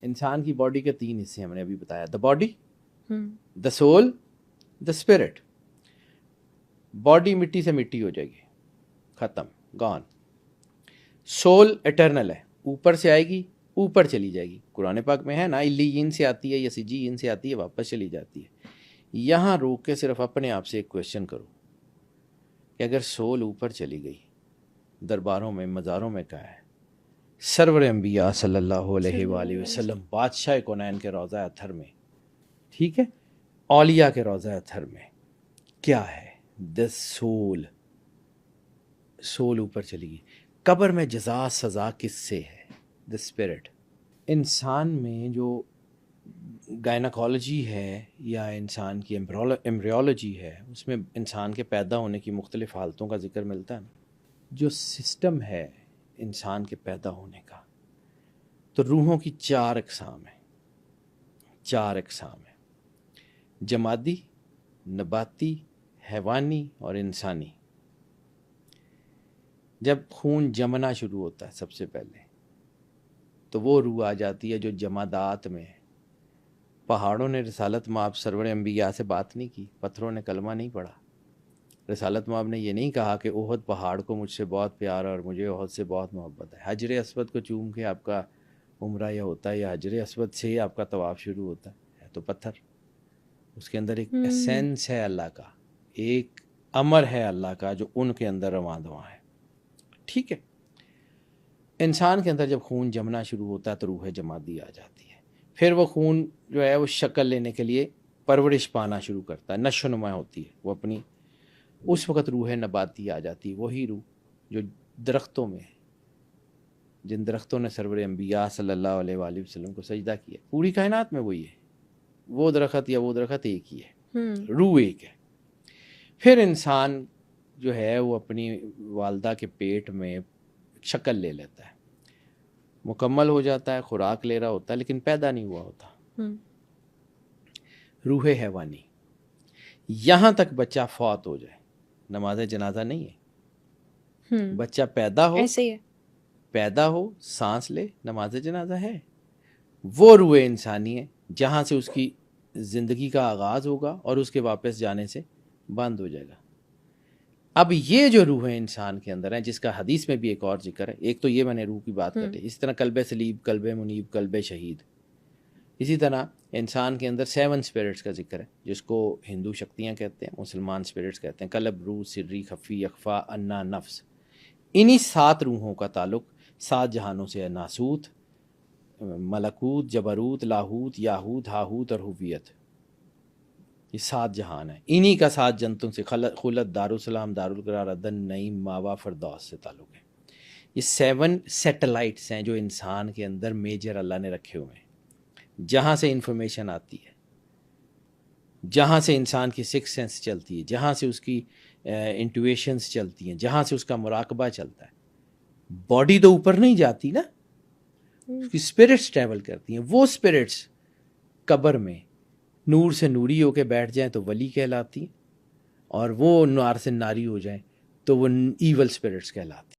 انسان کی باڈی کے 3 حصے ہم نے ابھی بتایا، the body, the civil, the spirit. Body مٹی سے مٹی ہو جائے گی، ختم، گون. سول اٹرنل ہے، اوپر سے آئے گی اوپر چلی جائے گی. قرآن پاک میں ہے نا، علیین سے آتی ہے یا سجین سے آتی ہے، واپس چلی جاتی ہے. یہاں روک کے صرف اپنے آپ سے ایک کویشچن کرو کہ اگر سول اوپر چلی گئی، درباروں میں مزاروں میں کہا ہے، سرور انبیاء صلی اللہ علیہ وآلہ وسلم، بادشاہ کونین کے روضہ اطہر میں، ٹھیک ہے، اولیاء کے روضہ اطہر میں کیا ہے؟ دا سول. سول اوپر چلی گئی. قبر میں جزا سزا کس سے ہے؟ The spirit. انسان میں جو گائناکالوجی ہے یا انسان کی ایمبریولوجی ہے، اس میں انسان کے پیدا ہونے کی مختلف حالتوں کا ذکر ملتا ہے نا. جو سسٹم ہے انسان کے پیدا ہونے کا، تو روحوں کی 4 اقسام ہیں. 4 اقسام ہیں، جمادی، نباتی، حیوانی اور انسانی. جب خون جمنا شروع ہوتا ہے سب سے پہلے، تو وہ روح آ جاتی ہے جو جمادات میں. پہاڑوں نے رسالت مآب سرور انبیاء سے بات نہیں کی، پتھروں نے کلمہ نہیں پڑھا. رسالت مآب نے یہ نہیں کہا کہ احد پہاڑ کو مجھ سے بہت پیار اور مجھے احد سے بہت محبت ہے. حجر اسود کو چوم کے آپ کا عمرہ یہ ہوتا ہے، یا حجر اسود سے آپ کا طواف شروع ہوتا ہے تو پتھر. اس کے اندر ایک ایسنس ہے اللہ کا، ایک امر ہے اللہ کا جو ان کے اندر رواں دواں ہے. ٹھیک ہے. انسان کے اندر جب خون جمنا شروع ہوتا ہے تو روح جمادی آ جاتی ہے. پھر وہ خون جو ہے وہ شکل لینے کے لیے پرورش پانا شروع کرتا ہے، نشو نما ہوتی ہے وہ اپنی. اس وقت روح نباتی آ جاتی ہے، وہی روح جو درختوں میں ہے، جن درختوں نے سرور انبیاء صلی اللہ علیہ وآلہ وسلم کو سجدہ کیا. پوری کائنات میں وہی ہے، وہ درخت یا وہ درخت ایک ہی ہے، روح ایک ہے. پھر انسان جو ہے وہ اپنی والدہ کے پیٹ میں شکل لے لیتا ہے، مکمل ہو جاتا ہے، خوراک لے رہا ہوتا ہے، لیکن پیدا نہیں ہوا ہوتا. روح حیوانی، یہاں تک بچہ فوت ہو جائے نماز جنازہ نہیں ہے. بچہ پیدا ہو، ایسے ہی ہے، پیدا ہو، سانس لے، نماز جنازہ ہے. وہ روح انسانی ہے جہاں سے اس کی زندگی کا آغاز ہوگا اور اس کے واپس جانے سے بند ہو جائے گا. اب یہ جو روح انسان کے اندر ہے، جس کا حدیث میں بھی ایک اور ذکر ہے، ایک تو یہ میں نے روح کی بات کر لی، اسی طرح قلب سلیب، قلب منیب، قلب شہید. اسی طرح انسان کے اندر 7 اسپرٹس کا ذکر ہے، جس کو ہندو شکتیاں کہتے ہیں، مسلمان اسپرٹس کہتے ہیں. قلب، روح، سری، خفی، اخفا، انا، نفس. انہی 7 روحوں کا تعلق 7 جہانوں سے ہے: ناسوت، ملکوت، جبروت، لاہوت، یاہوت، ہاہوت اور ہویت. یہ 7 جہان ہیں. انہی کا 7 جنتوں سے خلد، دارالسلام، دارالقرار، عدن، نعیم، ماوا، فردوس سے تعلق ہے. یہ 7 سیٹلائٹس ہیں جو انسان کے اندر میجر اللہ نے رکھے ہوئے ہیں، جہاں سے انفارمیشن آتی ہے، جہاں سے انسان کی 6 سینس چلتی ہے، جہاں سے اس کی انٹویشنز چلتی ہیں، جہاں سے اس کا مراقبہ چلتا ہے. باڈی تو اوپر نہیں جاتی نا، اس کی اسپرٹس ٹریول کرتی ہیں. وہ اسپرٹس قبر میں نور سے نوری ہو کے بیٹھ جائیں تو ولی کہلاتی ہیں، اور وہ نار سے ناری ہو جائیں تو وہ ایول اسپرٹس کہلاتی ہیں.